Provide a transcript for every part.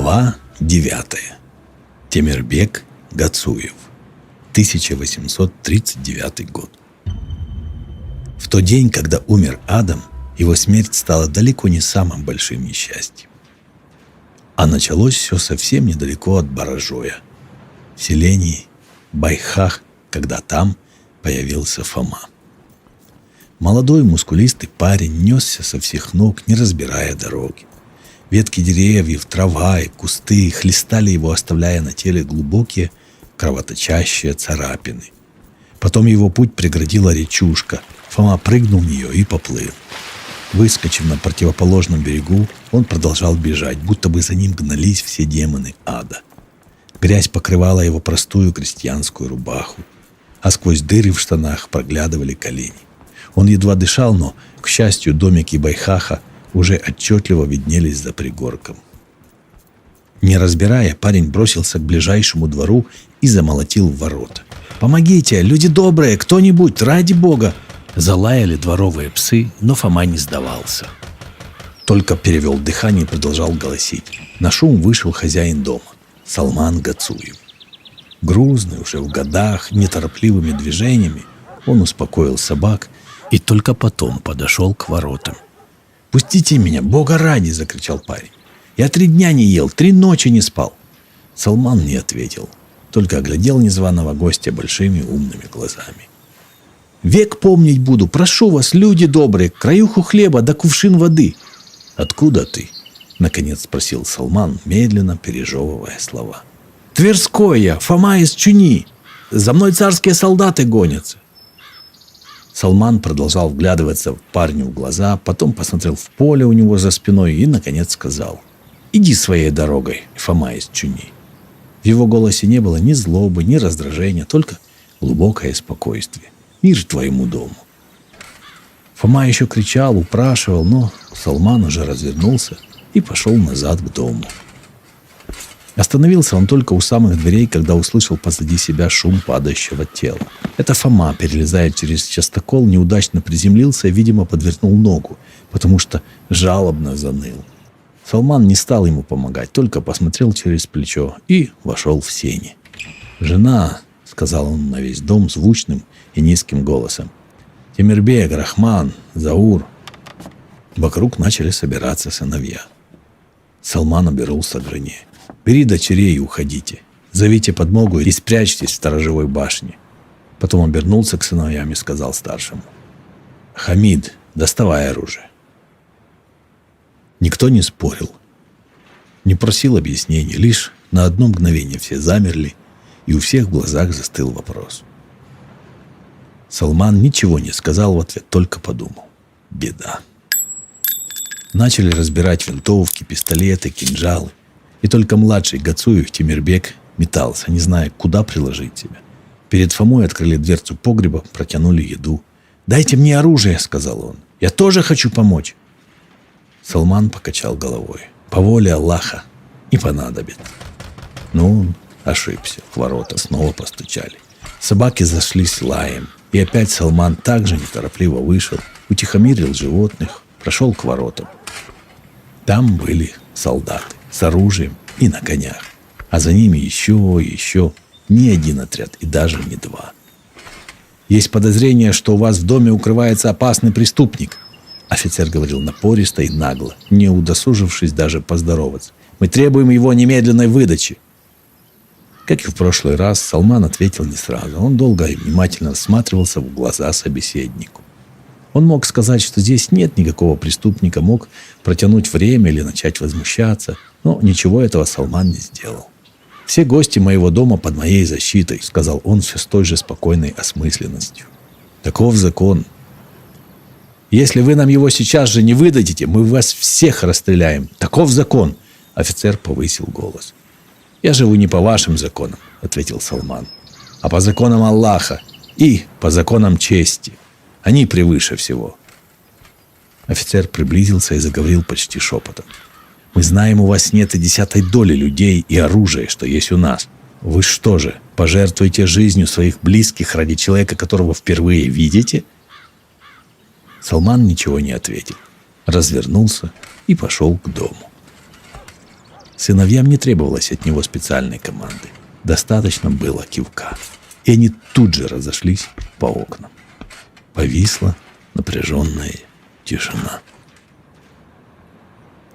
Глава 9. Темирбек Гацуев. 1839 год. В тот день, когда умер Адам, его смерть стала далеко не самым большим несчастьем. А началось все совсем недалеко от Баражоя, в селении Байхах, когда там появился Фома. Молодой мускулистый парень несся со всех ног, не разбирая дороги. Ветки деревьев, трава и кусты хлестали его, оставляя на теле глубокие, кровоточащие царапины. Потом его путь преградила речушка. Фома прыгнул в нее и поплыл. Выскочив на противоположном берегу, он продолжал бежать, будто бы за ним гнались все демоны ада. Грязь покрывала его простую крестьянскую рубаху, а сквозь дыры в штанах проглядывали колени. Он едва дышал, но, к счастью, домики Байхаха уже отчетливо виднелись за пригорком. Не разбирая, парень бросился к ближайшему двору и замолотил в ворота. «Помогите, люди добрые, кто-нибудь, ради бога!» Залаяли дворовые псы, но Фома не сдавался. Только перевел дыхание и продолжал голосить. На шум вышел хозяин дома, Салман Гацуев. Грузный, уже в годах, неторопливыми движениями он успокоил собак и только потом подошел к воротам. «Пустите меня, Бога ради!» — закричал парень. «Я 3 дня не ел, 3 ночи не спал!» Салман не ответил, только оглядел незваного гостя большими умными глазами. «Век помнить буду, прошу вас, люди добрые, краюху хлеба да кувшин воды!» «Откуда ты?» — наконец спросил Салман, медленно пережевывая слова. «Тверской я, Фома из Чуни! За мной царские солдаты гонятся!» Салман продолжал вглядываться парню в глаза, потом посмотрел в поле у него за спиной и, наконец, сказал: «Иди своей дорогой, Фома из Чуни». В его голосе не было ни злобы, ни раздражения, только глубокое спокойствие. «Мир твоему дому». Фома еще кричал, упрашивал, но Салман уже развернулся и пошел назад к дому. Остановился он только у самых дверей, когда услышал позади себя шум падающего тела. Это Фома, перелезая через частокол, неудачно приземлился и, видимо, подвернул ногу, потому что жалобно заныл. Салман не стал ему помогать, только посмотрел через плечо и вошел в сени. «Жена», — сказал он на весь дом звучным и низким голосом, — «Темирбек, Рахман, Заур». Вокруг начали собираться сыновья. Салман обернулся к жене. «Бери дочерей и уходите. Зовите подмогу и спрячьтесь в сторожевой башне». Потом обернулся к сыновьям и сказал старшему: «Хамид, доставай оружие». Никто не спорил, не просил объяснений, лишь на одно мгновение все замерли, и у всех в глазах застыл вопрос. Салман ничего не сказал в ответ, только подумал: беда. Начали разбирать винтовки, пистолеты, кинжалы. И только младший Гацуев, Темирбек, метался, не зная, куда приложить себя. Перед Фомой открыли дверцу погреба, протянули еду. «Дайте мне оружие», — сказал он. «Я тоже хочу помочь». Салман покачал головой. «По воле Аллаха не понадобится». Но он ошибся. В ворота снова постучали. Собаки зашлись лаем. И опять Салман также неторопливо вышел, утихомирил животных, прошел к воротам. Там были солдаты с оружием и на конях, а за ними еще и еще, не один отряд и даже не 2. «Есть подозрение, что у вас в доме укрывается опасный преступник», — офицер говорил напористо и нагло, не удосужившись даже поздороваться. «Мы требуем его немедленной выдачи». Как и в прошлый раз, Салман ответил не сразу. Он долго и внимательно всматривался в глаза собеседнику. Он мог сказать, что здесь нет никакого преступника, мог протянуть время или начать возмущаться, но ничего этого Салман не сделал. «Все гости моего дома под моей защитой», — сказал он все с той же спокойной осмысленностью. «Таков закон. Если вы нам его сейчас же не выдадите, мы вас всех расстреляем. Таков закон», — офицер повысил голос. «Я живу не по вашим законам», — ответил Салман, — «а по законам Аллаха и по законам чести. Они превыше всего». Офицер приблизился и заговорил почти шепотом. «Мы знаем, у вас нет и 10-й доли людей и оружия, что есть у нас. Вы что же, пожертвуете жизнью своих близких ради человека, которого впервые видите?» Салман ничего не ответил, развернулся и пошел к дому. Сыновьям не требовалось от него специальной команды. Достаточно было кивка. И они тут же разошлись по окнам. Повисла напряженная тишина.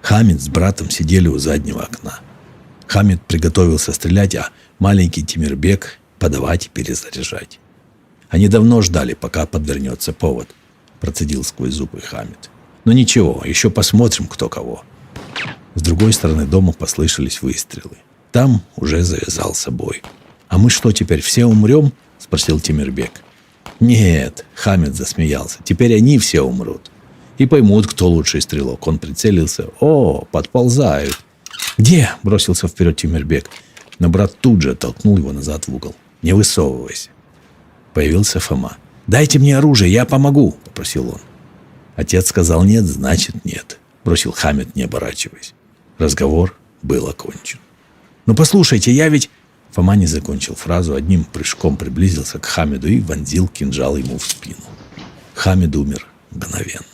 Хамид с братом сидели у заднего окна. Хамид приготовился стрелять, а маленький Тимирбек подавать и перезаряжать. Они давно ждали, пока подвернется повод, процедил сквозь зубы Хамид. Но ничего, еще посмотрим, кто кого. С другой стороны дома послышались выстрелы. Там уже завязался бой. «А мы что, теперь все умрем?» – спросил Тимирбек. «Нет», – Хамид засмеялся, – «теперь они все умрут. И поймут, кто лучший стрелок». Он прицелился. «О, подползают!» «Где?» – бросился вперед Тимирбек. Но брат тут же оттолкнул его назад в угол. «Не высовывайся». Появился Фома. «Дайте мне оружие, я помогу», – попросил он. Отец сказал нет, значит нет, бросил Хамид, не оборачиваясь. Разговор был окончен. «Ну послушайте, я ведь...» Фома не закончил фразу, одним прыжком приблизился к Хамиду и вонзил кинжал ему в спину. Хамид умер мгновенно.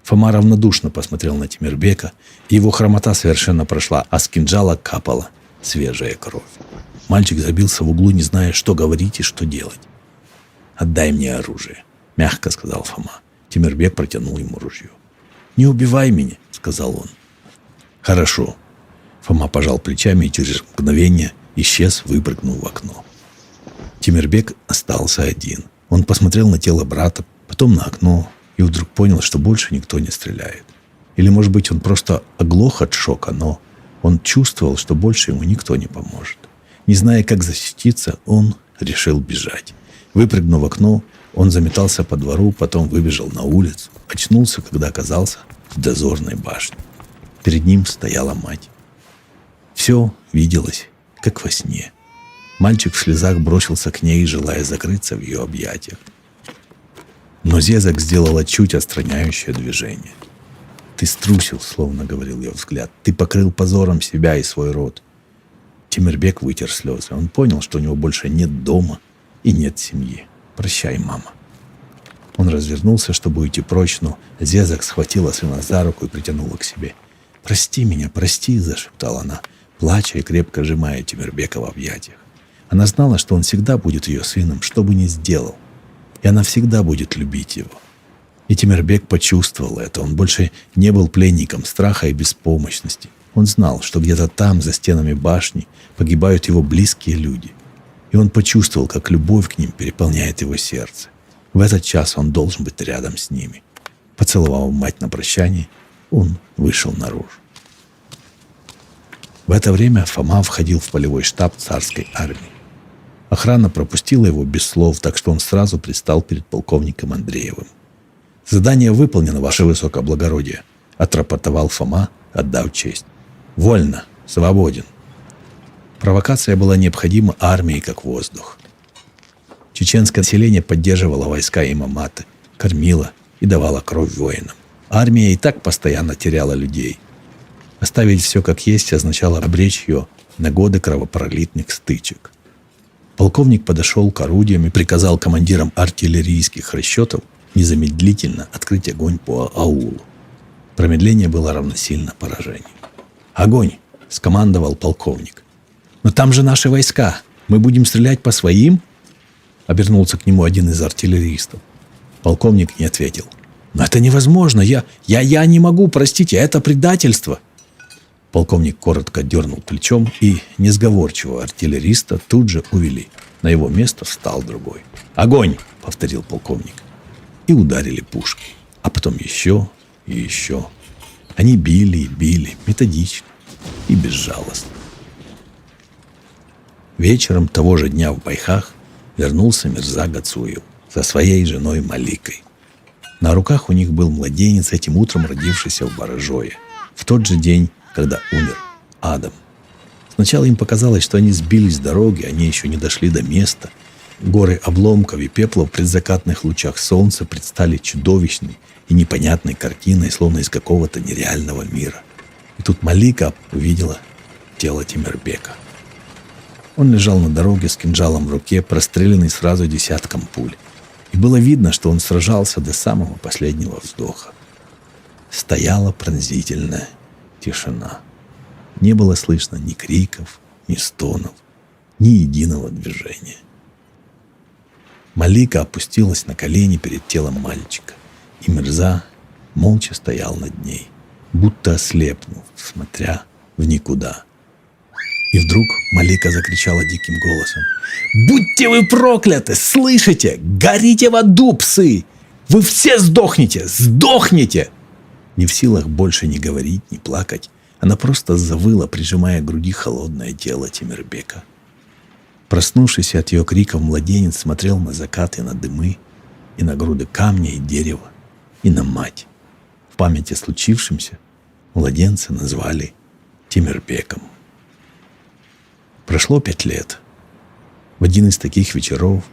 Фома равнодушно посмотрел на Тимирбека, и его хромота совершенно прошла, а с кинжала капала свежая кровь. Мальчик забился в углу, не зная, что говорить и что делать. «Отдай мне оружие», — мягко сказал Фома. Тимирбек протянул ему ружье. «Не убивай меня», — сказал он. «Хорошо». Фома пожал плечами и через мгновение исчез, выпрыгнув в окно. Тимирбек остался один. Он посмотрел на тело брата, потом на окно и вдруг понял, что больше никто не стреляет. Или, может быть, он просто оглох от шока, но он чувствовал, что больше ему никто не поможет. Не зная, как защититься, он решил бежать. Выпрыгнув в окно, он заметался по двору, потом выбежал на улицу, очнулся, когда оказался в дозорной башне. Перед ним стояла мать. Все виделось, как во сне. Мальчик в слезах бросился к ней, желая закрыться в ее объятиях. Но Зезак сделала чуть отстраняющее движение. «Ты струсил», — словно говорил ее взгляд. «Ты покрыл позором себя и свой род». Тимирбек вытер слезы. Он понял, что у него больше нет дома и нет семьи. «Прощай, мама». Он развернулся, чтобы уйти прочь, но Зезак схватила сына за руку и притянула к себе. «Прости меня, прости», — зашептала она, плача и крепко сжимая Тимирбека в объятиях. Она знала, что он всегда будет ее сыном, что бы ни сделал, и она всегда будет любить его. И Тимирбек почувствовал это. Он больше не был пленником страха и беспомощности. Он знал, что где-то там, за стенами башни, погибают его близкие люди. И он почувствовал, как любовь к ним переполняет его сердце. В этот час он должен быть рядом с ними. Поцеловав мать на прощание, он вышел наружу. В это время Фома входил в полевой штаб царской армии. Охрана пропустила его без слов, так что он сразу предстал перед полковником Андреевым. «Задание выполнено, ваше высокоблагородие», — отрапортовал Фома, отдав честь. «Вольно, свободен». Провокация была необходима армии как воздух. Чеченское население поддерживало войска имамата, кормило и давало кровь воинам. Армия и так постоянно теряла людей. Оставить все как есть означало обречь ее на годы кровопролитных стычек. Полковник подошел к орудиям и приказал командирам артиллерийских расчетов незамедлительно открыть огонь по аулу. Промедление было равносильно поражению. «Огонь!» — скомандовал полковник. «Но там же наши войска! Мы будем стрелять по своим?» — обернулся к нему один из артиллеристов. Полковник не ответил. «Но это невозможно! Я не могу, простите, это предательство!» Полковник коротко дернул плечом, и несговорчивого артиллериста тут же увели. На его место встал другой. «Огонь!» — повторил полковник. И ударили пушки. А потом еще и еще. Они били и били, методично и безжалостно. Вечером того же дня в Байхах вернулся Мирза Гацуев со своей женой Маликой. На руках у них был младенец, этим утром родившийся в Баражое, в тот же день, когда умер Адам. Сначала им показалось, что они сбились с дороги, они еще не дошли до места. Горы обломков и пепла в предзакатных лучах солнца предстали чудовищной и непонятной картиной, словно из какого-то нереального мира. И тут Малика увидела тело Тимирбека. Он лежал на дороге с кинжалом в руке, простреленный сразу десятком пуль. И было видно, что он сражался до самого последнего вздоха. Стояла пронзительная тишина. не было слышно ни криков, ни стонов, ни единого движения. Малика опустилась на колени перед телом мальчика, и Мирза молча стоял над ней, будто ослепнув, смотря в никуда. И вдруг Малика закричала диким голосом: «Будьте вы прокляты! Слышите? Горите в аду, псы! Вы все сдохнете! Сдохнете!» Не в силах больше ни говорить, ни плакать, она просто завыла, прижимая к груди холодное тело Темирбека. Проснувшийся от ее криков младенец смотрел на закат и на дымы, и на груды камня и дерева, и на мать. В памяти о случившемся младенца назвали Темирбеком. Прошло 5 лет. В один из таких вечеров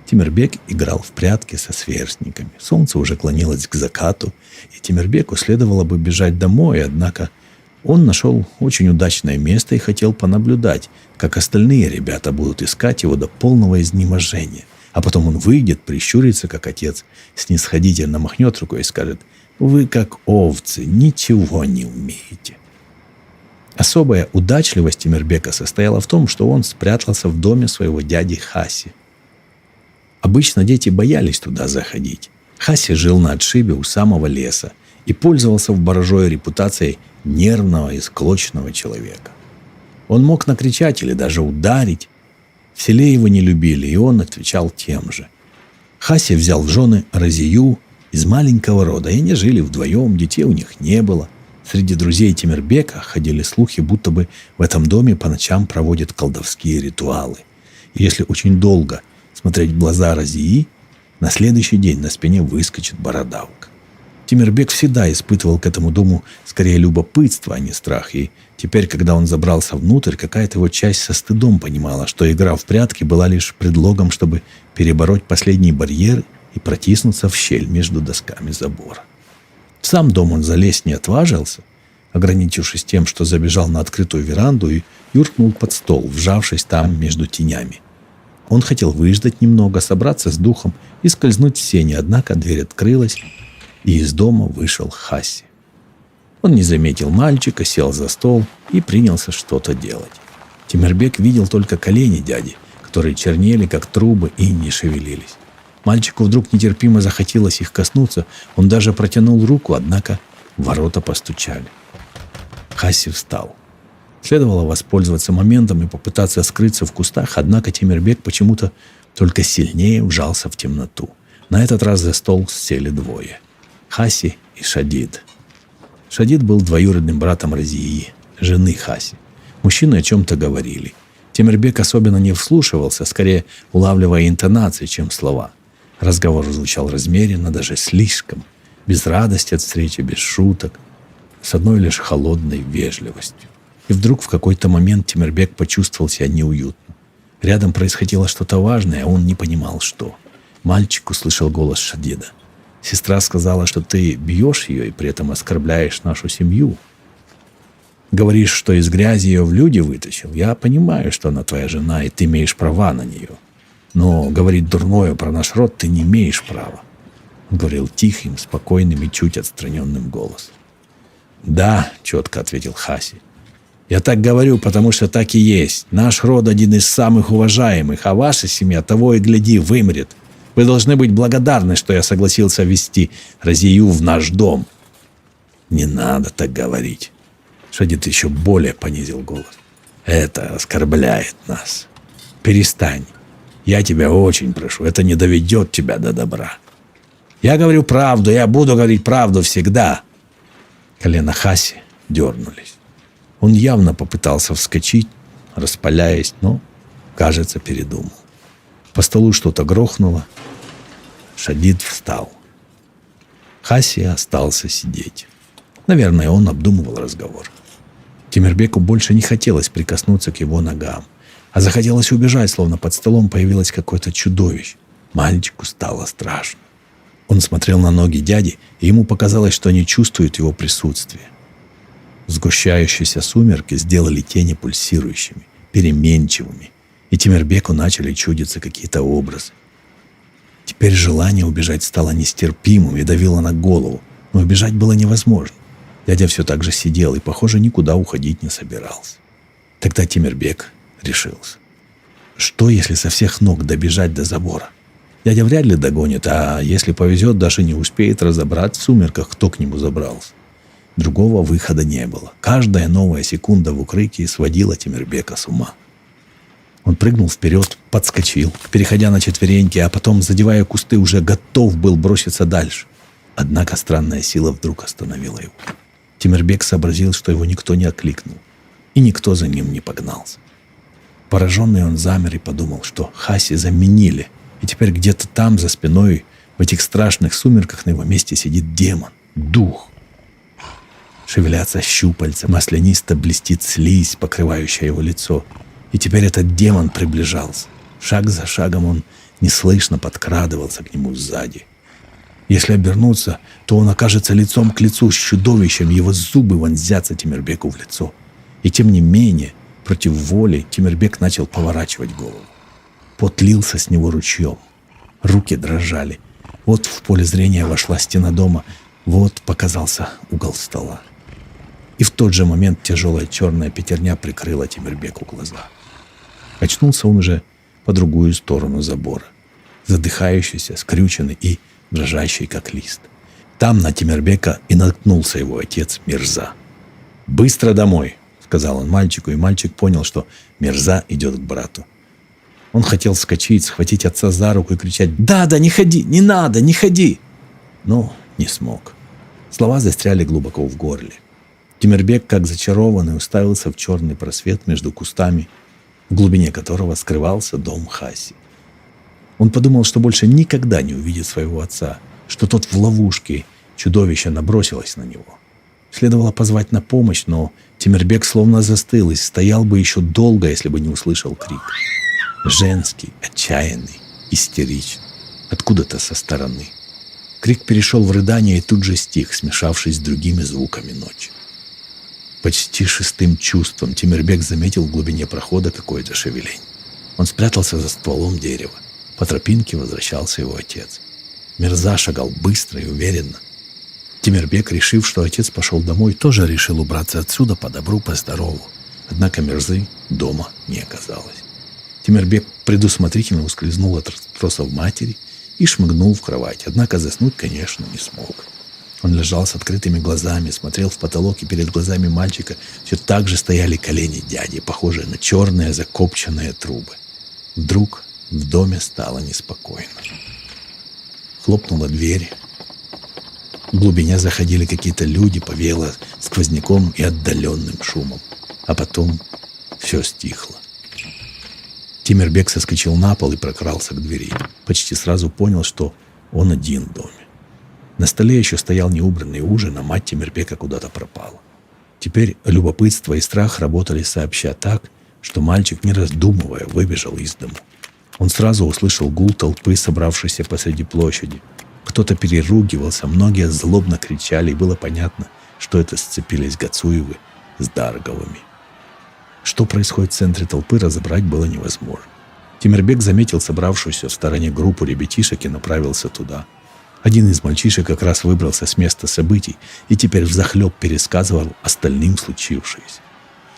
Темирбек играл в прятки со сверстниками. Солнце уже клонилось к закату, и Темирбеку следовало бы бежать домой, однако он нашел очень удачное место и хотел понаблюдать, как остальные ребята будут искать его до полного изнеможения. А потом он выйдет, прищурится, как отец, снисходительно махнет рукой и скажет: «Вы, как овцы, ничего не умеете». Особая удачливость Темирбека состояла в том, что он спрятался в доме своего дяди Хаси. Обычно дети боялись туда заходить. Хаси жил на отшибе у самого леса и пользовался в Борожое репутацией нервного и склочного человека. Он мог накричать или даже ударить. В селе его не любили, и он отвечал тем же. Хаси взял в жены Разию из маленького рода, и они жили вдвоем, детей у них не было. Среди друзей Темирбека ходили слухи, будто бы в этом доме по ночам проводят колдовские ритуалы. И если очень долго смотреть в глаза Разии, на следующий день на спине выскочит бородавка. Темирбек всегда испытывал к этому дому скорее любопытство, а не страх. И теперь, когда он забрался внутрь, какая-то его часть со стыдом понимала, что игра в прятки была лишь предлогом, чтобы перебороть последний барьер и протиснуться в щель между досками забора. В сам дом он залезть не отважился, ограничившись тем, что забежал на открытую веранду и юркнул под стол, вжавшись там между тенями. Он хотел выждать немного, собраться с духом и скользнуть в сени, однако дверь открылась, и из дома вышел Хаси. Он не заметил мальчика, сел за стол и принялся что-то делать. Темирбек видел только колени дяди, которые чернели, как трубы, и не шевелились. Мальчику вдруг нетерпимо захотелось их коснуться. Он даже протянул руку, однако в ворота постучали. Хаси встал. Следовало воспользоваться моментом и попытаться скрыться в кустах, однако Темирбек почему-то только сильнее вжался в темноту. На этот раз за стол сели двое – Хаси и Шадид. Шадид был двоюродным братом Разии, жены Хаси. Мужчины о чем-то говорили. Темирбек особенно не вслушивался, скорее улавливая интонации, чем слова. Разговор звучал размеренно, даже слишком, без радости от встречи, без шуток, с одной лишь холодной вежливостью. И вдруг в какой-то момент Темирбек почувствовал себя неуютно. Рядом происходило что-то важное, а он не понимал, что. Мальчик услышал голос Шадида. «Сестра сказала, что ты бьешь ее и при этом оскорбляешь нашу семью. Говоришь, что из грязи ее в люди вытащил. Я понимаю, что она твоя жена, и ты имеешь права на нее. Но говорить дурное про наш род ты не имеешь права». Он говорил тихим, спокойным и чуть отстраненным голосом. «Да», — четко ответил Хаси. «Я так говорю, потому что так и есть. Наш род один из самых уважаемых, а ваша семья того и гляди вымрет. Вы должны быть благодарны, что я согласился ввести Разию в наш дом». «Не надо так говорить». Шадид еще более понизил голос. «Это оскорбляет нас. Перестань. Я тебя очень прошу, это не доведет тебя до добра. Я говорю правду, я буду говорить правду всегда». Колено Хаси дернулись. Он явно попытался вскочить, распаляясь, но, кажется, передумал. По столу что-то грохнуло. Шадид встал. Хаси остался сидеть. Наверное, он обдумывал разговор. Темирбеку больше не хотелось прикоснуться к его ногам, а захотелось убежать, словно под столом появилось какое-то чудовище. Мальчику стало страшно. Он смотрел на ноги дяди, и ему показалось, что они чувствуют его присутствие. Сгущающиеся сумерки сделали тени пульсирующими, переменчивыми, и Темирбеку начали чудиться какие-то образы. Теперь желание убежать стало нестерпимым и давило на голову, но убежать было невозможно. Дядя все так же сидел и, похоже, никуда уходить не собирался. Тогда Тимирбек решился. Что, если со всех ног добежать до забора? Дядя вряд ли догонит, а если повезет, даже не успеет разобрать в сумерках, кто к нему забрался. Другого выхода не было. Каждая новая секунда в укрытии сводила Тимирбека с ума. Он прыгнул вперед, подскочил, переходя на четвереньки, а потом, задевая кусты, уже готов был броситься дальше. Однако странная сила вдруг остановила его. Тимирбек сообразил, что его никто не окликнул, и никто за ним не погнался. Пораженный он замер и подумал, что Хаси заменили, и теперь где-то там, за спиной, в этих страшных сумерках на его месте сидит демон, дух. Шевелятся щупальца, маслянисто блестит слизь, покрывающая его лицо. И теперь этот демон приближался. Шаг за шагом он неслышно подкрадывался к нему сзади. Если обернуться, то он окажется лицом к лицу с чудовищем, его зубы вонзятся Тимирбеку в лицо. И тем не менее, против воли, Тимирбек начал поворачивать голову. Пот лился с него ручьем. Руки дрожали. Вот в поле зрения вошла стена дома, вот показался угол стола. И в тот же момент тяжелая черная пятерня прикрыла Тимирбеку глаза. Очнулся он уже по другую сторону забора, задыхающийся, скрюченный и дрожащий, как лист. Там на Тимирбека и наткнулся его отец Мирза. «Быстро домой!» — сказал он мальчику, и мальчик понял, что Мирза идет к брату. Он хотел вскочить, схватить отца за руку и кричать: «Да, не ходи, не надо, не ходи!» Но не смог. Слова застряли глубоко в горле. Тимирбек, как зачарованный, уставился в черный просвет между кустами, в глубине которого скрывался дом Хаси. Он подумал, что больше никогда не увидит своего отца, что тот в ловушке, чудовище набросилось на него. Следовало позвать на помощь, но Тимирбек словно застыл и стоял бы еще долго, если бы не услышал крик. Женский, отчаянный, истеричный, откуда-то со стороны. Крик перешел в рыдание и тут же стих, смешавшись с другими звуками ночи. Почти шестым чувством Тимирбек заметил в глубине прохода какое-то шевеление. Он спрятался за стволом дерева. По тропинке возвращался его отец. Мирза шагал быстро и уверенно. Тимирбек, решив, что отец пошел домой, тоже решил убраться отсюда по добру, по здорову. Однако Мирзы дома не оказалось. Тимирбек предусмотрительно ускользнул от расспросов матери и шмыгнул в кровать. Однако заснуть, конечно, не смог. Он лежал с открытыми глазами, смотрел в потолок, и перед глазами мальчика все так же стояли колени дяди, похожие на черные закопченные трубы. Вдруг в доме стало неспокойно. Хлопнула дверь. В глубине заходили какие-то люди, повеяло сквозняком и отдаленным шумом. А потом все стихло. Тимирбек соскочил на пол и прокрался к двери. Почти сразу понял, что он один в доме. На столе еще стоял неубранный ужин, а мать Тимирбека куда-то пропала. Теперь любопытство и страх работали сообща так, что мальчик, не раздумывая, выбежал из дому. Он сразу услышал гул толпы, собравшейся посреди площади. Кто-то переругивался, многие злобно кричали, и было понятно, что это сцепились Гацуевы с Дарговыми. Что происходит в центре толпы, разобрать было невозможно. Тимирбек заметил собравшуюся в стороне группу ребятишек и направился туда. Один из мальчишек как раз выбрался с места событий и теперь взахлеб пересказывал остальным случившееся.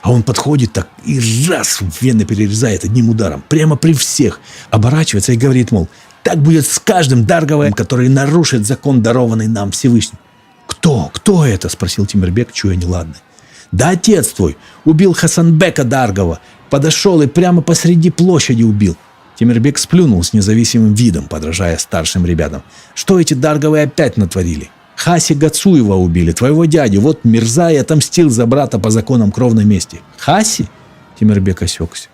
А он подходит так и раз вены перерезает одним ударом, прямо при всех, оборачивается и говорит, мол, так будет с каждым Дарговым, который нарушит закон, дарованный нам Всевышним. «Кто это?» – спросил Тимирбек, чуя неладное. «Да отец твой убил Хасанбека Даргова, подошел и прямо посреди площади убил». Тимирбек сплюнул с независимым видом, подражая старшим ребятам. «Что эти Дарговы опять натворили? Хаси Гацуева убили, твоего дядю. Вот Мирза и отомстил за брата по законам кровной мести». «Хаси?» Тимирбек осекся.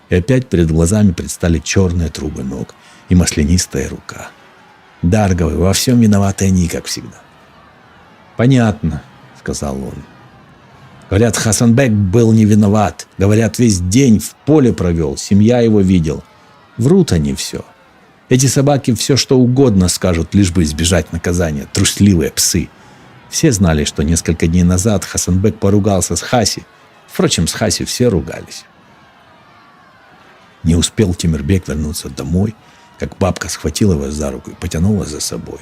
И опять перед глазами предстали черные трубы ног и маслянистая рука. Дарговы, во всем виноваты они, как всегда. «Понятно», — сказал он. «Говорят, Хасанбек был не виноват. Говорят, весь день в поле провел, семья его видела. Врут они все. Эти собаки все что угодно скажут, лишь бы избежать наказания. Трусливые псы. Все знали, что несколько дней назад Хасанбек поругался с Хаси. Впрочем, с Хаси все ругались». Не успел Тимирбек вернуться домой, как бабка схватила его за руку и потянула за собой.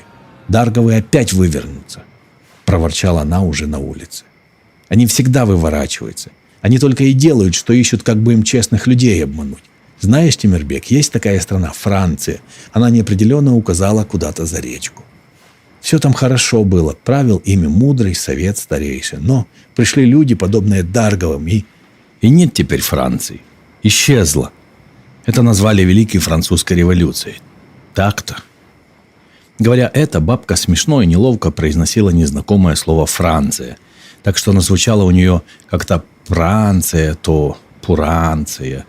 «Дарговы опять вывернутся», — проворчала она уже на улице. Они всегда выворачиваются. Они только и делают, что ищут, как бы им честных людей обмануть. Знаешь, Тимирбек, есть такая страна, Франция. Она неопределенно указала куда-то за речку. Все там хорошо было, правил ими мудрый совет старейшин. Но пришли люди, подобные Дарговым, и нет теперь Франции. Исчезла. Это назвали Великой Французской революцией. Так-то. Говоря это, бабка смешно и неловко произносила незнакомое слово «Франция». Так что оно звучало у нее как-то «Франция», то «Пуранция».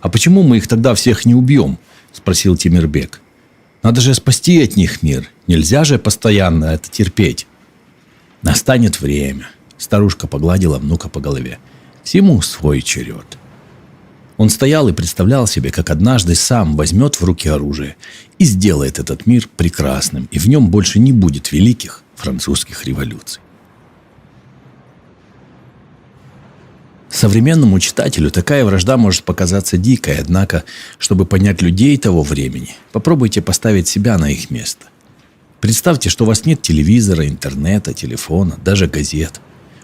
«А почему мы их тогда всех не убьем?» – спросил Тимирбек. «Надо же спасти от них мир. Нельзя же постоянно это терпеть». «Настанет время», – старушка погладила внука по голове. «Всему свой черед». Он стоял и представлял себе, как однажды сам возьмет в руки оружие и сделает этот мир прекрасным, и в нем больше не будет великих французских революций. Современному читателю такая вражда может показаться дикой, однако, чтобы понять людей того времени, попробуйте поставить себя на их место. Представьте, что у вас нет телевизора, интернета, телефона, даже газет.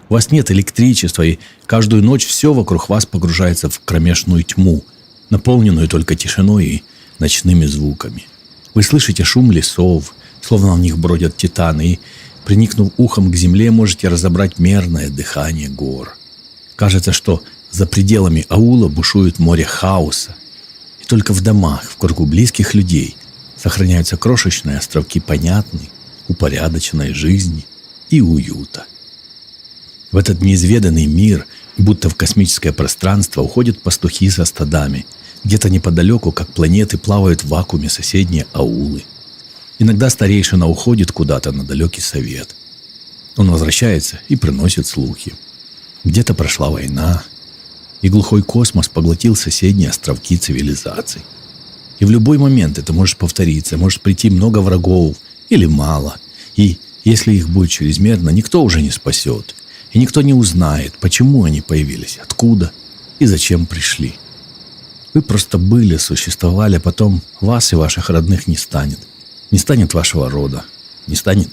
У вас нет электричества, и каждую ночь все вокруг вас погружается в кромешную тьму, наполненную только тишиной и ночными звуками. Вы слышите шум лесов, словно в них бродят титаны, и, приникнув ухом к земле, можете разобрать мерное дыхание гор. Кажется, что за пределами аула бушует море хаоса, и только в домах, в кругу близких людей, сохраняются крошечные островки понятной, упорядоченной жизни и уюта. В этот неизведанный мир, будто в космическое пространство, уходят пастухи со стадами. Где-то неподалеку, как планеты, плавают в вакууме соседние аулы. Иногда старейшина уходит куда-то на далекий совет. Он возвращается и приносит слухи. Где-то прошла война, и глухой космос поглотил соседние островки цивилизаций. И в любой момент это может повториться, может прийти много врагов или мало. И если их будет чрезмерно, никто уже не спасет. И никто не узнает, почему они появились, откуда и зачем пришли. Вы просто были, существовали, а потом вас и ваших родных не станет. Не станет вашего рода, не станет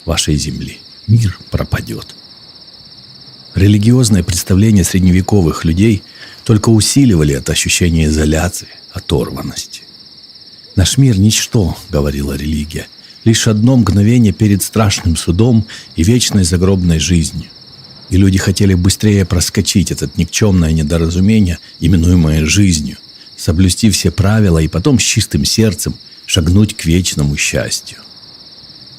вашей земли. Мир пропадет. Религиозные представления средневековых людей только усиливали это ощущение изоляции, оторванности. «Наш мир – ничто», – говорила религия, – «лишь одно мгновение перед страшным судом и вечной загробной жизнью». И люди хотели быстрее проскочить это никчемное недоразумение, именуемое жизнью, соблюсти все правила и потом с чистым сердцем шагнуть к вечному счастью.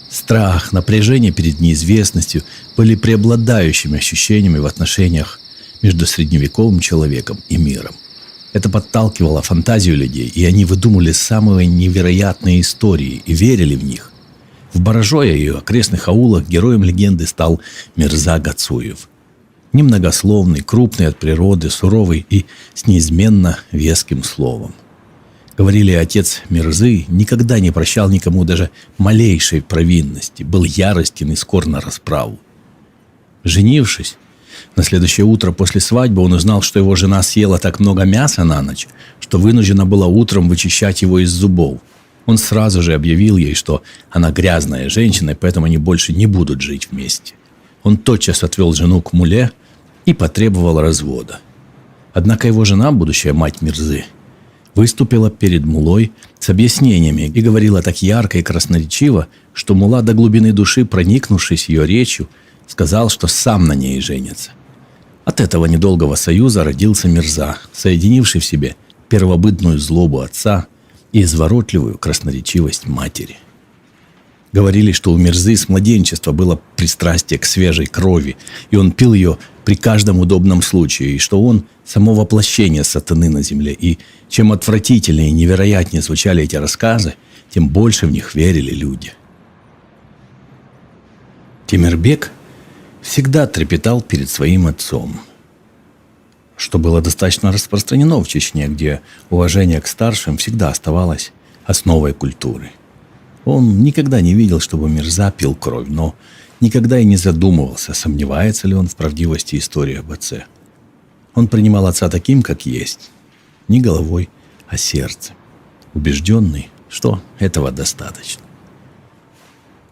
Страх, напряжение перед неизвестностью были преобладающими ощущениями в отношениях между средневековым человеком и миром. Это подталкивало фантазию людей, и они выдумывали самые невероятные истории и верили в них. В Баражое и ее окрестных аулах героем легенды стал Мирза Гацуев. Немногословный, крупный от природы, суровый и с неизменно веским словом. Говорили, отец Мирзы никогда не прощал никому даже малейшей провинности, был яростен и скор на расправу. Женившись, на следующее утро после свадьбы он узнал, что его жена съела так много мяса на ночь, что вынуждена была утром вычищать его из зубов. Он сразу же объявил ей, что она грязная женщина, и поэтому они больше не будут жить вместе. Он тотчас отвел жену к муле и потребовал развода. Однако его жена, будущая мать Мирзы, выступила перед мулой с объяснениями и говорила так ярко и красноречиво, что мула, до глубины души проникнувшись ее речью, сказал, что сам на ней женится. От этого недолгого союза родился Мирза, соединивший в себе первобытную злобу отца и изворотливую красноречивость матери. Говорили, что у Мирзы с младенчества было пристрастие к свежей крови, и он пил ее при каждом удобном случае, и что он – само воплощение сатаны на земле. И чем отвратительнее и невероятнее звучали эти рассказы, тем больше в них верили люди. Тимирбек всегда трепетал перед своим отцом, что было достаточно распространено в Чечне, где уважение к старшим всегда оставалось основой культуры. Он никогда не видел, чтобы Мирза пил кровь, но никогда и не задумывался, сомневается ли он в правдивости истории об отце. Он принимал отца таким, как есть, не головой, а сердцем, убежденный, что этого достаточно.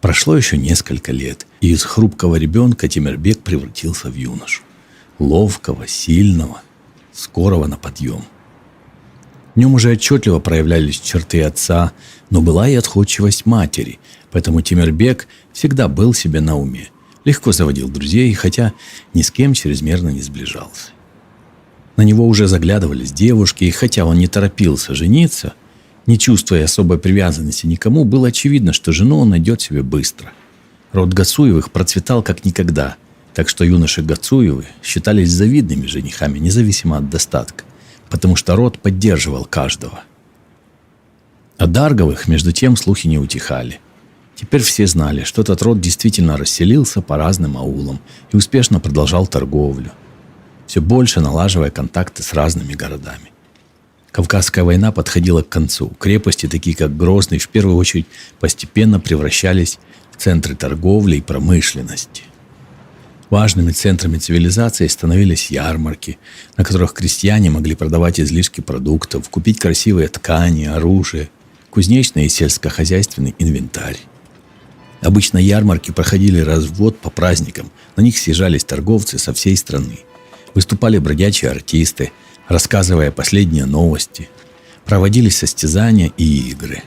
Прошло еще несколько лет, и из хрупкого ребенка Тимирбек превратился в юношу. ловкого, сильного, скорого на подъем. В нем уже отчетливо проявлялись черты отца, но была и отходчивость матери, поэтому Тимирбек всегда был себе на уме, легко заводил друзей, хотя ни с кем чрезмерно не сближался. На него уже заглядывались девушки, и хотя он не торопился жениться, не чувствуя особой привязанности никому, было очевидно, что жену он найдет себе быстро. Род Гацуевых процветал как никогда, так что юноши Гацуевы считались завидными женихами, независимо от достатка, потому что род поддерживал каждого. О Дарговых, между тем, слухи не утихали. Теперь все знали, что этот род действительно расселился по разным аулам и успешно продолжал торговлю, все больше налаживая контакты с разными городами. Кавказская война подходила к концу. Крепости, такие как Грозный, в первую очередь постепенно превращались в центры торговли и промышленности. Важными центрами цивилизации становились ярмарки, на которых крестьяне могли продавать излишки продуктов, купить красивые ткани, оружие, кузнечный и сельскохозяйственный инвентарь. Обычно ярмарки проходили раз в год по праздникам, на них съезжались торговцы со всей страны. Выступали бродячие артисты, рассказывая последние новости. Проводились состязания и игры.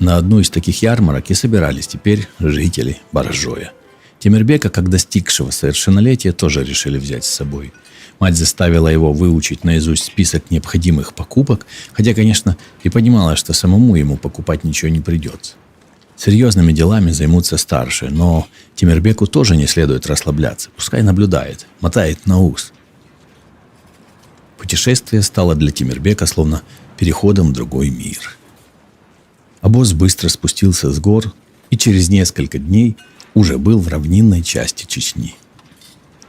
На одну из таких ярмарок и собирались теперь жители Боржоя. Тимирбека, как достигшего совершеннолетия, тоже решили взять с собой. Мать заставила его выучить наизусть список необходимых покупок, хотя, конечно, и понимала, что самому ему покупать ничего не придется. Серьезными делами займутся старшие, но Тимирбеку тоже не следует расслабляться. Пускай наблюдает, мотает на ус. Путешествие стало для Тимирбека словно переходом в другой мир. Обоз быстро спустился с гор и через несколько дней уже был в равнинной части Чечни.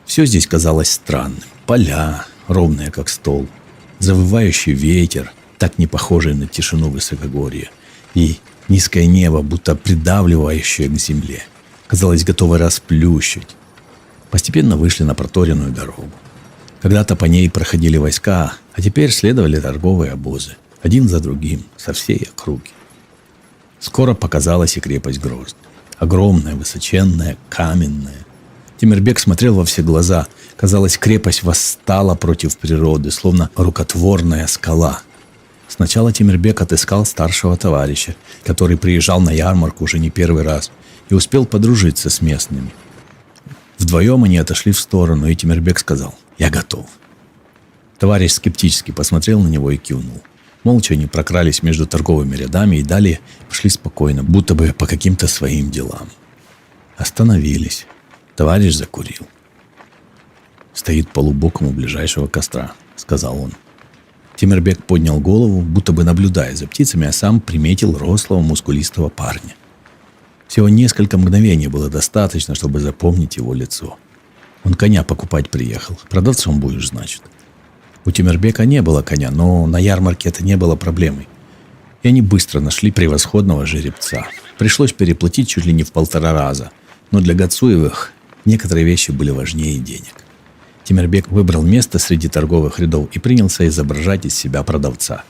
Все здесь казалось странным. Поля, ровные как стол, завывающий ветер, так не похожий на тишину высокогорья, и низкое небо, будто придавливающее к земле, казалось, готовое расплющить. Постепенно вышли на проторенную дорогу. Когда-то по ней проходили войска, а теперь следовали торговые обозы, один за другим, со всей округи. Скоро показалась и крепость Грозный. Огромная, высоченная, каменная. Тимирбек смотрел во все глаза. Казалось, крепость восстала против природы, словно рукотворная скала. Сначала Тимирбек отыскал старшего товарища, который приезжал на ярмарку уже не первый раз, и успел подружиться с местными. Вдвоем они отошли в сторону, и Тимирбек сказал: «Я готов». Товарищ скептически посмотрел на него и кивнул. Молча они прокрались между торговыми рядами и далее пошли спокойно, будто бы по каким-то своим делам. Остановились. Товарищ закурил. «Стоит полубоком у ближайшего костра», — сказал он. Тимирбек поднял голову, будто бы наблюдая за птицами, а сам приметил рослого мускулистого парня. Всего несколько мгновений было достаточно, чтобы запомнить его лицо. Он коня покупать приехал. Продавцом будешь, значит. У Тимирбека не было коня, но на ярмарке это не было проблемой. И они быстро нашли превосходного жеребца. Пришлось переплатить чуть ли не в 1,5 раза. Но для Гацуевых некоторые вещи были важнее денег. Тимирбек выбрал место среди торговых рядов и принялся изображать из себя продавца.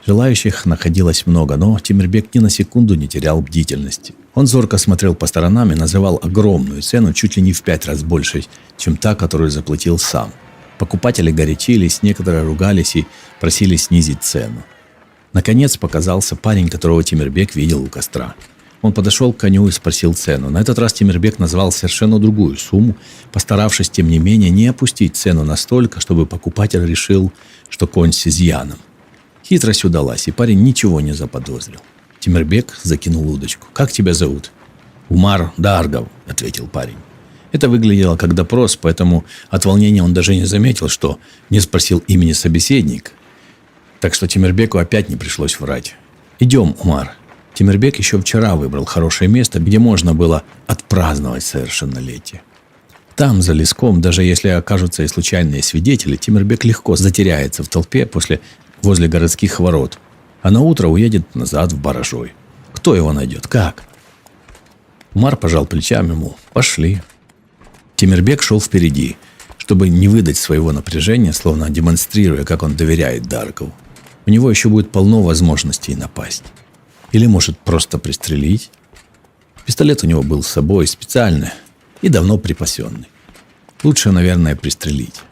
Желающих находилось много, но Тимирбек ни на секунду не терял бдительности. Он зорко смотрел по сторонам и называл огромную цену, чуть ли не в 5 раз больше, чем та, которую заплатил сам. Покупатели горячились, некоторые ругались и просили снизить цену. Наконец показался парень, которого Тимирбек видел у костра. Он подошел к коню и спросил цену. На этот раз Тимирбек назвал совершенно другую сумму, постаравшись, тем не менее, не опустить цену настолько, чтобы покупатель решил, что конь с изъяном. Хитрость удалась, и парень ничего не заподозрил. Тимирбек закинул удочку. «Как тебя зовут?» «Умар Даргов», — ответил парень. Это выглядело как допрос, поэтому от волнения он даже не заметил, что не спросил имени собеседника. Так что Тимирбеку опять не пришлось врать. «Идем, Умар». Тимирбек еще вчера выбрал хорошее место, где можно было отпраздновать совершеннолетие. Там, за леском, даже если окажутся и случайные свидетели, Тимирбек легко затеряется в толпе возле городских ворот, а на утро уедет назад в Боржой. Кто его найдет? Как? Умар пожал плечами, мол, пошли. Тимирбек шел впереди, чтобы не выдать своего напряжения, словно демонстрируя, как он доверяет Даргову. У него еще будет полно возможностей напасть. Или может просто пристрелить. Пистолет у него был с собой, специальный и давно припасенный. Лучше, наверное, пристрелить.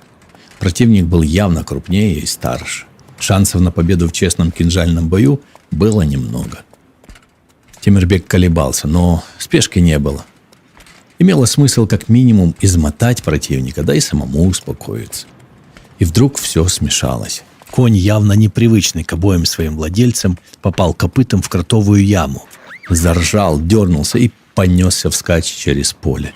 Противник был явно крупнее и старше. Шансов на победу в честном кинжальном бою было немного. Темирбек колебался, но спешки не было. Имело смысл как минимум измотать противника, да и самому успокоиться. И вдруг все смешалось. Конь, явно непривычный к обоим своим владельцам, попал копытом в кротовую яму. Заржал, дернулся и понесся вскачь через поле.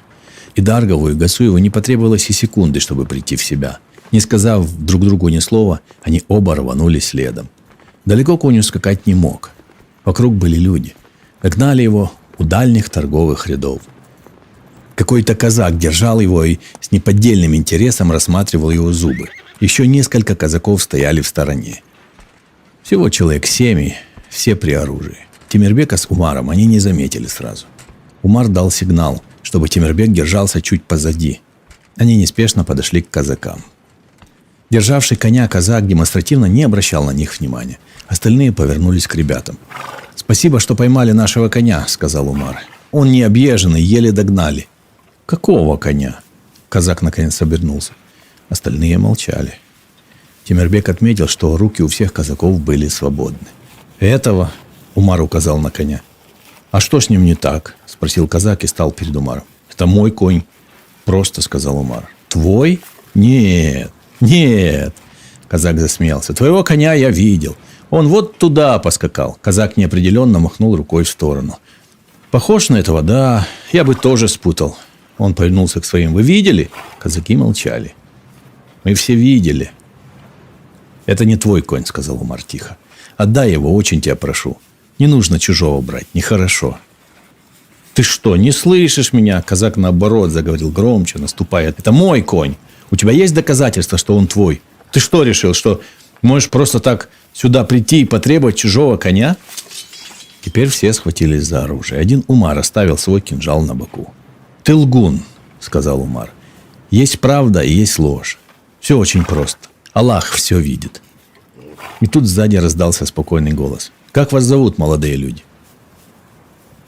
И Даргову, и Гасуеву не потребовалось и секунды, чтобы прийти в себя. Не сказав друг другу ни слова, они оба рванули следом. Далеко конь ускакать не мог. Вокруг были люди. Догнали его у дальних торговых рядов. Какой-то казак держал его и с неподдельным интересом рассматривал его зубы. Еще несколько казаков стояли в стороне. Всего человек 7, все при оружии. Темирбека с Умаром они не заметили сразу. Умар дал сигнал, чтобы Темирбек держался чуть позади. Они неспешно подошли к казакам. Державший коня казак демонстративно не обращал на них внимания. Остальные повернулись к ребятам. «Спасибо, что поймали нашего коня», — сказал Умар. «Он не объезженный, еле догнали». «Какого коня?» Казак наконец обернулся. Остальные молчали. Темирбек отметил, что руки у всех казаков были свободны. «Этого?» — Умар указал на коня. «А что с ним не так?» — спросил казак и стал перед Умаром. «Это мой конь», — просто сказал Умар. «Твой? Нет, нет!» Казак засмеялся. «Твоего коня я видел. Он вот туда поскакал». Казак неопределенно махнул рукой в сторону. «Похож на этого? Да, я бы тоже спутал». Он повернулся к своим. «Вы видели?» Казаки молчали. «Мы все видели». «Это не твой конь», — сказал Умар тихо. «Отдай его, очень тебя прошу. Не нужно чужого брать, нехорошо». «Ты что, не слышишь меня?» Казак наоборот заговорил громче, наступая. «Это мой конь. У тебя есть доказательства, что он твой? Ты что решил, что можешь просто так сюда прийти и потребовать чужого коня?» Теперь все схватились за оружие. Один Умар оставил свой кинжал на боку. «Ты лгун», — сказал Умар. «Есть правда и есть ложь. Все очень просто. Аллах все видит». И тут сзади раздался спокойный голос. «Как вас зовут, молодые люди?»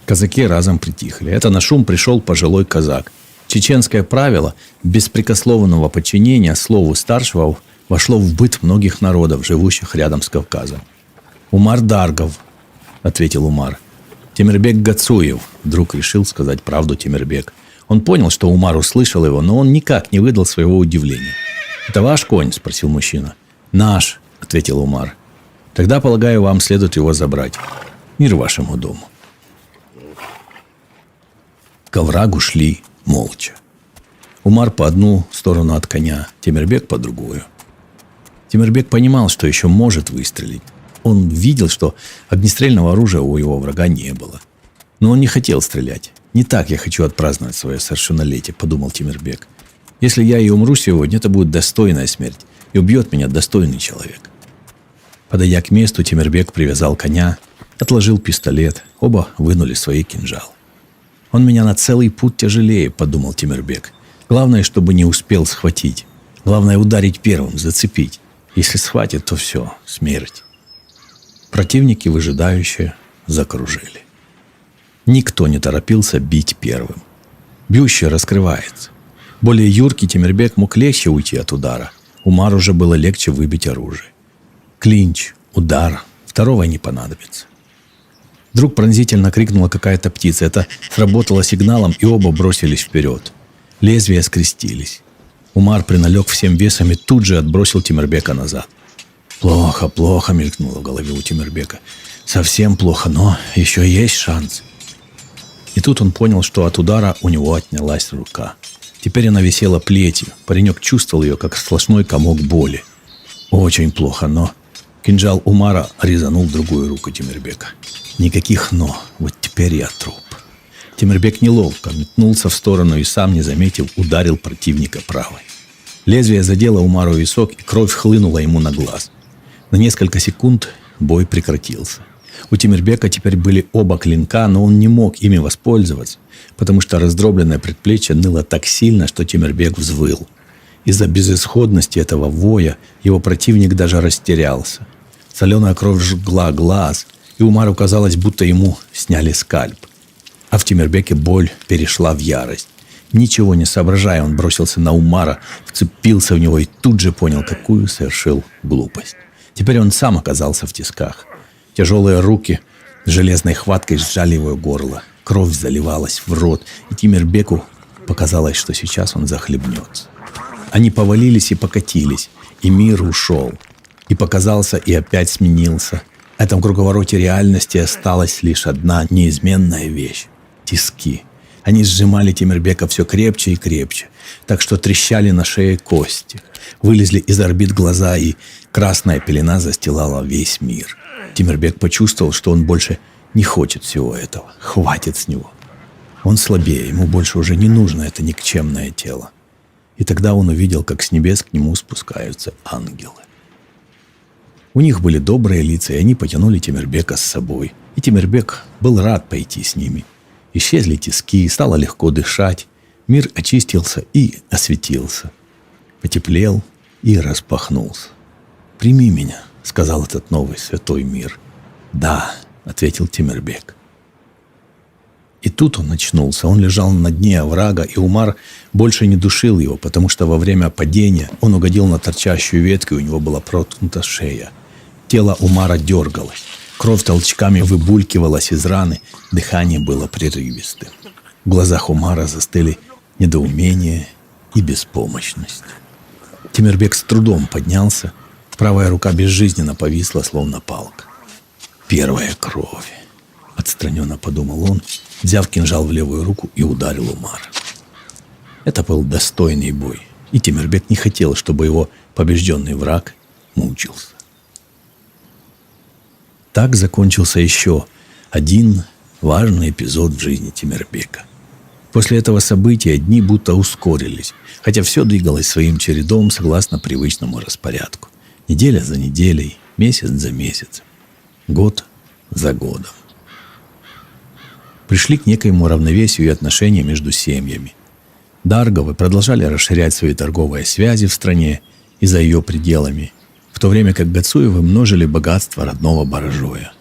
Казаки разом притихли. Это на шум пришел пожилой казак. Чеченское правило беспрекословного подчинения слову старшего вошло в быт многих народов, живущих рядом с Кавказом. «Умар Даргов», — ответил Умар. «Темирбек Гацуев», — вдруг решил сказать правду Темирбек. Он понял, что Умар услышал его, но он никак не выдал своего удивления. «Это ваш конь?» — спросил мужчина. «Наш», — ответил Умар. «Тогда, полагаю, вам следует его забрать. Мир вашему дому». К оврагу шли молча. Умар по одну сторону от коня, Темирбек по другую. Темирбек понимал, что еще может выстрелить. Он видел, что огнестрельного оружия у его врага не было. Но он не хотел стрелять. «Не так я хочу отпраздновать свое совершеннолетие», — подумал Темирбек. «Если я и умру сегодня, это будет достойная смерть, и убьет меня достойный человек». Подойдя к месту, Темирбек привязал коня, отложил пистолет, оба вынули свои кинжалы. «Он меня на целый путь тяжелее», — подумал Темирбек. «Главное, чтобы не успел схватить. Главное, ударить первым, зацепить. Если схватит, то все, смерть». Противники, выжидающие, закружили. Никто не торопился бить первым. Бьющий раскрывается. Более юркий Темирбек мог легче уйти от удара. Умару уже было легче выбить оружие. Клинч, удар, второго не понадобится. Вдруг пронзительно крикнула какая-то птица. Это сработало сигналом, и оба бросились вперед. Лезвия скрестились. Умар приналег всем весом и тут же отбросил Темирбека назад. «Плохо, плохо», — мелькнуло в голове у Темирбека. «Совсем плохо, но еще есть шанс». И тут он понял, что от удара у него отнялась рука. Теперь она висела плетью. Паренек чувствовал ее, как сплошной комок боли. Очень плохо, но... Кинжал Умара резанул другую руку Темирбека. Никаких «но». Вот теперь я труп. Темирбек неловко метнулся в сторону и, сам не заметив, ударил противника правой. Лезвие задело Умару висок, и кровь хлынула ему на глаз. На несколько секунд бой прекратился. У Темирбека теперь были оба клинка, но он не мог ими воспользоваться, потому что раздробленное предплечье ныло так сильно, что Темирбек взвыл. Из-за безысходности этого воя его противник даже растерялся. Соленая кровь жгла глаз, и Умару казалось, будто ему сняли скальп. А в Темирбеке боль перешла в ярость. Ничего не соображая, он бросился на Умара, вцепился в него и тут же понял, какую совершил глупость. Теперь он сам оказался в тисках. Тяжелые руки железной хваткой сжали его горло. Кровь заливалась в рот, и Тимирбеку показалось, что сейчас он захлебнется. Они повалились и покатились, и мир ушел. И показался, и опять сменился. В этом круговороте реальности осталась лишь одна неизменная вещь – тиски. Они сжимали Тимирбека все крепче и крепче, так что трещали на шее кости. Вылезли из орбит глаза, и красная пелена застилала весь мир. Тимирбек почувствовал, что он больше не хочет всего этого. Хватит с него. Он слабее, ему больше уже не нужно это никчемное тело. И тогда он увидел, как с небес к нему спускаются ангелы. У них были добрые лица, и они потянули Тимирбека с собой. И Тимирбек был рад пойти с ними. Исчезли тиски, стало легко дышать. Мир очистился и осветился. Потеплел и распахнулся. «Прими меня», — сказал этот новый святой мир. «Да», — ответил Тимирбек. И тут он очнулся. Он лежал на дне оврага, и Умар больше не душил его, потому что во время падения он угодил на торчащую ветку, и у него была проткнута шея. Тело Умара дергалось. Кровь толчками выбулькивалась из раны, дыхание было прерывистым. В глазах Умара застыли недоумение и беспомощность. Тимирбек с трудом поднялся. Правая рука безжизненно повисла, словно палка. «Первая кровь», — отстраненно подумал он, взяв кинжал в левую руку и ударил Умара. Это был достойный бой, и Тимирбек не хотел, чтобы его побежденный враг мучился. Так закончился еще один важный эпизод в жизни Тимирбека. После этого события дни будто ускорились, хотя все двигалось своим чередом согласно привычному распорядку. Неделя за неделей, месяц за месяцем, год за годом. Пришли к некоему равновесию и отношения между семьями. Дарговы продолжали расширять свои торговые связи в стране и за ее пределами, в то время как Гацуевы множили богатство родного Баражоя.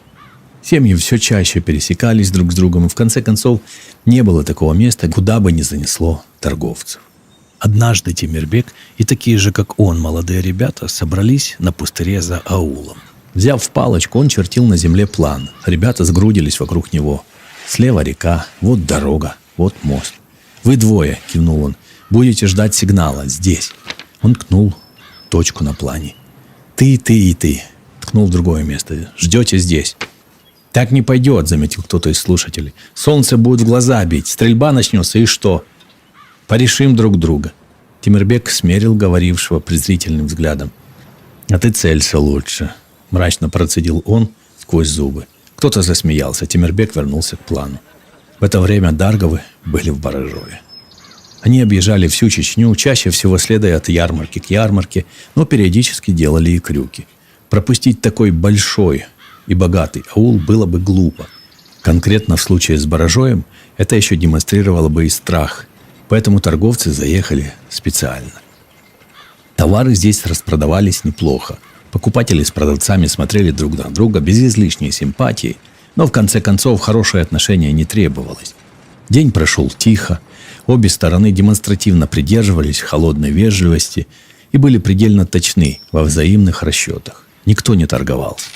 Семьи все чаще пересекались друг с другом, и в конце концов не было такого места, куда бы ни занесло торговцев. Однажды Тимирбек и такие же, как он, молодые ребята, собрались на пустыре за аулом. Взяв палочку, он чертил на земле план. Ребята сгрудились вокруг него. Слева река, вот дорога, вот мост. «Вы двое», — кивнул он, — «будете ждать сигнала здесь». Он ткнул точку на плане. «Ты и ты», — ткнул в другое место. «Ждете здесь». «Так не пойдет», — заметил кто-то из слушателей. «Солнце будет в глаза бить, стрельба начнется, и что?» «Порешим друг друга». Тимирбек смерил говорившего презрительным взглядом. «А ты целься лучше», — мрачно процедил он сквозь зубы. Кто-то засмеялся. Тимирбек вернулся к плану. В это время Дарговы были в Баражове. Они объезжали всю Чечню, чаще всего следуя от ярмарки к ярмарке, но периодически делали и крюки. Пропустить такой большой и богатый аул было бы глупо. Конкретно в случае с Баражоем это еще демонстрировало бы и страх, поэтому торговцы заехали специально. Товары здесь распродавались неплохо. Покупатели с продавцами смотрели друг на друга без излишней симпатии, но в конце концов хорошее отношение не требовалось. День прошел тихо, обе стороны демонстративно придерживались холодной вежливости и были предельно точны во взаимных расчетах. Никто не торговался.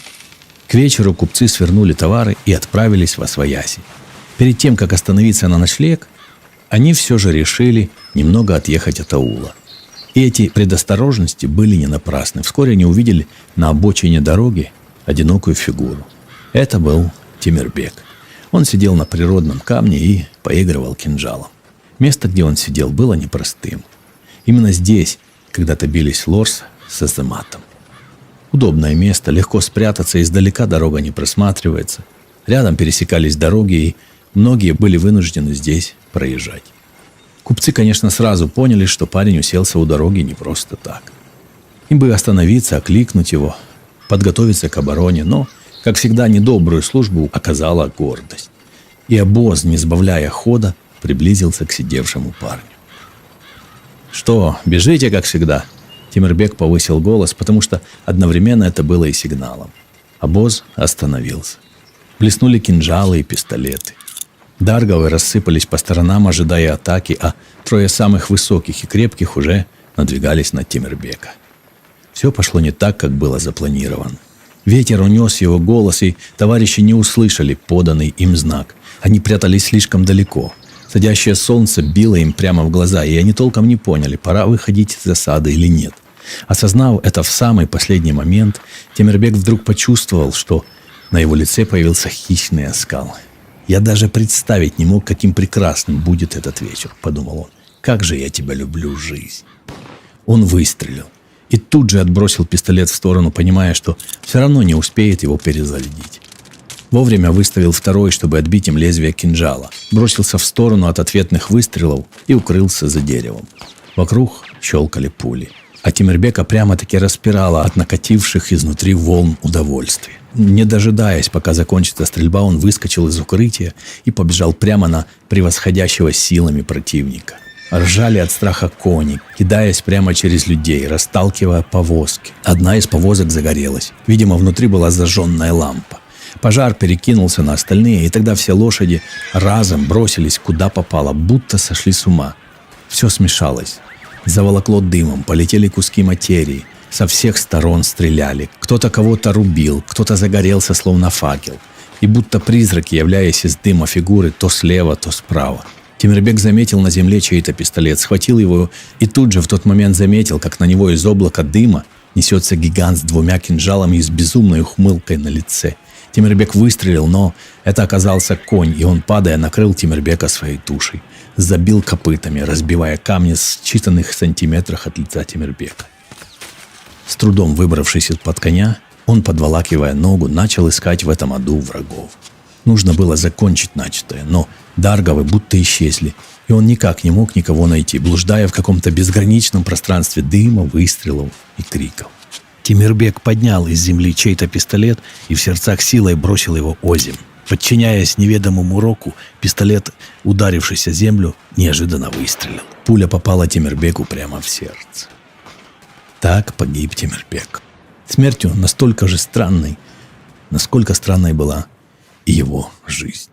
К вечеру купцы свернули товары и отправились восвояси. Перед тем, как остановиться на ночлег, они все же решили немного отъехать от аула. И эти предосторожности были не напрасны. Вскоре они увидели на обочине дороги одинокую фигуру. Это был Тимирбек. Он сидел на природном камне и поигрывал кинжалом. Место, где он сидел, было непростым. Именно здесь когда-то бились Лорс с Азаматом. Удобное место, легко спрятаться, издалека дорога не просматривается. Рядом пересекались дороги, и многие были вынуждены здесь проезжать. Купцы, конечно, сразу поняли, что парень уселся у дороги не просто так. Им бы остановиться, окликнуть его, подготовиться к обороне, но, как всегда, недобрую службу оказала гордость. И обоз, не сбавляя хода, приблизился к сидевшему парню. «Что, бежите, как всегда?» Тимирбек повысил голос, потому что одновременно это было и сигналом. Обоз остановился. Блеснули кинжалы и пистолеты. Дарговы рассыпались по сторонам, ожидая атаки, а трое самых высоких и крепких уже надвигались на Тимирбека. Все пошло не так, как было запланировано. Ветер унес его голос, и товарищи не услышали поданный им знак. Они прятались слишком далеко. Садящее солнце било им прямо в глаза, и они толком не поняли, пора выходить из засады или нет. Осознав это в самый последний момент, Тимирбек вдруг почувствовал, что на его лице появился хищный оскал. «Я даже представить не мог, каким прекрасным будет этот вечер», — подумал он. «Как же я тебя люблю, жизнь!» Он выстрелил и тут же отбросил пистолет в сторону, понимая, что все равно не успеет его перезарядить. Вовремя выставил второй, чтобы отбить им лезвие кинжала, бросился в сторону от ответных выстрелов и укрылся за деревом. Вокруг щелкали пули, а Тимирбека прямо-таки распирало от накативших изнутри волн удовольствия. Не дожидаясь, пока закончится стрельба, он выскочил из укрытия и побежал прямо на превосходящего силами противника. Ржали от страха кони, кидаясь прямо через людей, расталкивая повозки. Одна из повозок загорелась. Видимо, внутри была зажженная лампа. Пожар перекинулся на остальные, и тогда все лошади разом бросились куда попало, будто сошли с ума. Все смешалось. Заволокло дымом, полетели куски материи. Со всех сторон стреляли. Кто-то кого-то рубил, кто-то загорелся, словно факел. И будто призраки, являясь из дыма фигуры, то слева, то справа. Тимирбек заметил на земле чей-то пистолет, схватил его и тут же в тот момент заметил, как на него из облака дыма несется гигант с двумя кинжалами и с безумной ухмылкой на лице. Тимирбек выстрелил, но это оказался конь, и он, падая, накрыл Тимирбека своей тушей. Забил копытами, разбивая камни в считанных сантиметрах от лица Тимирбека. С трудом выбравшись из-под коня, он, подволакивая ногу, начал искать в этом аду врагов. Нужно было закончить начатое, но дарговы будто исчезли, и он никак не мог никого найти, блуждая в каком-то безграничном пространстве дыма, выстрелов и криков. Тимирбек поднял из земли чей-то пистолет и в сердцах силой бросил его озимь. Подчиняясь неведомому року, пистолет, ударившись о землю, неожиданно выстрелил. Пуля попала Тимирбеку прямо в сердце. Так погиб Тимирбек. Смертью настолько же странной, насколько странной была и его жизнь.